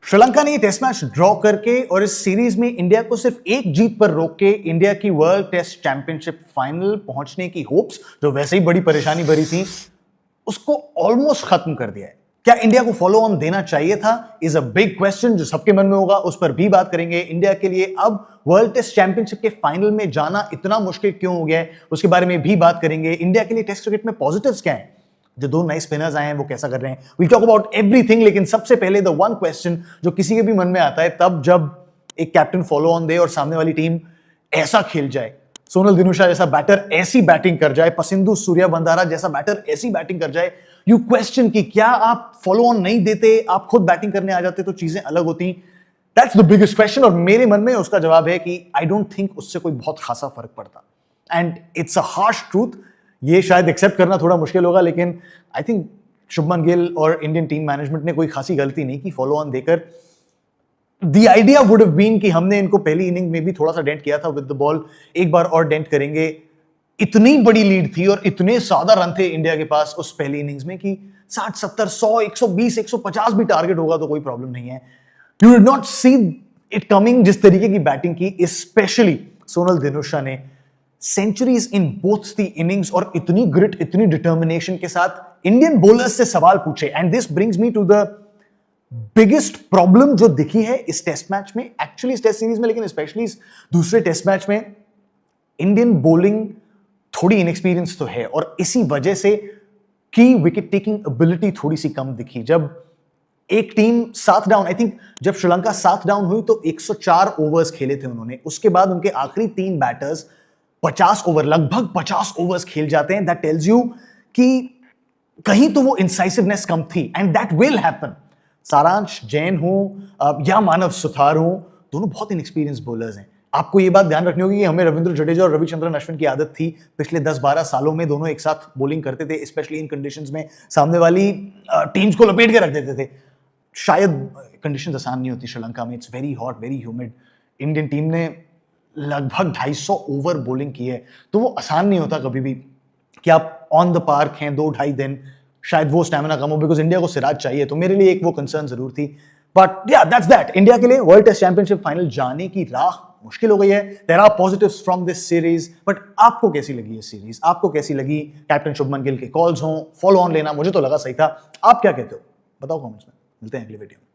श्रीलंका ने ये test match draw करके और इस सीरीज में इंडिया को सिर्फ एक जीत पर रोक के इंडिया की वर्ल्ड टेस्ट चैंपियनशिप फाइनल पहुंचने की होप्स, जो वैसे ही बड़ी परेशानी भरी थी, उसको ऑलमोस्ट खत्म कर दिया है। क्या इंडिया को फॉलो ऑन देना चाहिए था, इज अ बिग क्वेश्चन जो सबके मन में होगा। उस पर भी बात करेंगे। इंडिया के लिए अब वर्ल्ड टेस्ट चैंपियनशिप के फाइनल में जाना इतना मुश्किल क्यों हो गया है, उसके बारे में भी बात करेंगे। इंडिया के लिए टेस्ट क्रिकेट में पॉजिटिव्स क्या है, जो दो नए स्पिनर्स आए हैं वो कैसा कर रहे हैं। वी टॉक अबाउट एवरीथिंग, लेकिन सबसे पहले द वन क्वेश्चन जो किसी के भी मन में आता है तब जब एक कैप्टन फॉलो ऑन दे और सामने वाली टीम ऐसा खेल जाए, सोनल दिनुशा जैसा बैटर ऐसी बैटिंग कर जाए, पसिंधु सूर्या बंधारा जैसा बैटर ऐसी बैटिंग कर जाए, यू क्वेश्चन कि क्या आप फॉलो ऑन नहीं देते, आप खुद बैटिंग करने आ जाते तो चीजें अलग होती। दैट्स द बिगेस्ट क्वेश्चन, और मेरे मन में उसका जवाब है कि आई डोंट थिंक उससे कोई बहुत खासा फर्क पड़ता। And it's a harsh truth, ये शायद एक्सेप्ट करना थोड़ा मुश्किल होगा, लेकिन आई थिंक शुभमन गिल और इंडियन टीम मैनेजमेंट ने कोई खासी गलती नहीं की फॉलो ऑन देकर। The idea would have been कि हमने इनको पहली इनिंग में भी थोड़ा सा डेंट किया था विद द बॉल, एक बार और डेंट करेंगे। इतनी बड़ी लीड थी और इतने ज्यादा रन थे इंडिया के पास उस पहली इनिंग्स में कि 60, 70, 100, 120, 150 भी टारगेट होगा तो कोई प्रॉब्लम नहीं है। You did not see it coming जिस तरीके की बैटिंग की स्पेशली सोनल दिनुशा ने, centuries in both the innings, और इतनी ग्रिट, इतनी डिटर्मिनेशन के साथ इंडियन बॉलर्स से सवाल पूछे। And this brings me to the biggest problem जो दिखी है इस टेस्ट मैच में, एक्चुअली इस टेस्ट सीरीज में, लेकिन स्पेशली इस दूसरे टेस्ट मैच में। इंडियन बॉलिंग थोड़ी इनएक्सपीरियंस तो है और इसी वजह से की विकेट टेकिंग एबिलिटी थोड़ी सी कम दिखी। जब एक टीम 7 डाउन, आई थिंक जब श्रीलंका 7 डाउन हुई तो 104 ओवर्स खेले थे उन्होंने, उसके बाद उनके आखिरी 3 बैटर्स 50 ओवर, लगभग 50 ओवर्स खेल जाते हैं। दैट टेल्स यू कि कहीं तो वो इंसाइसिवनेस कम थी, एंड दैट विल हैपन। सारांश जैन हो या मानव सुथार हो, दोनों बहुत इनएक्सपीरियंस बॉलर्स हैं। आपको ये बात ध्यान रखनी होगी कि हमें रविंद्र जडेजा और रविचंद्रन अश्विन की आदत थी पिछले 10-12 सालों में, दोनों एक साथ बॉलिंग करते थे, स्पेशली इन कंडीशंस में सामने वाली टीम्स को लपेट के रख देते थे। शायद कंडीशंस आसान नहीं होती श्रीलंका में, it's very hot, very humid. Indian team ने लगभग 250 ओवर बॉलिंग की है, तो वो आसान नहीं होता कभी भी कि आप ऑन द पार्क हैं 2-2.5 दिन, शायद वो स्टैमिना कम हो, बिकॉज इंडिया को सिराज चाहिए। तो मेरे लिए एक वो कंसर्न जरूर थी, बट या दैट्स दैट। इंडिया के लिए वर्ल्ड टेस्ट चैंपियनशिप फाइनल जाने की राह मुश्किल हो गई है। There are positives from this series, but आपको कैसी लगी ये सीरीज? आपको कैसी लगी कैप्टन शुभमन गिल के कॉल्स हों, फॉलो ऑन लेना? मुझे तो लगा सही था। आप क्या कहते हो बताओ कमेंट्स में। मिलते हैं अगले वीडियो में।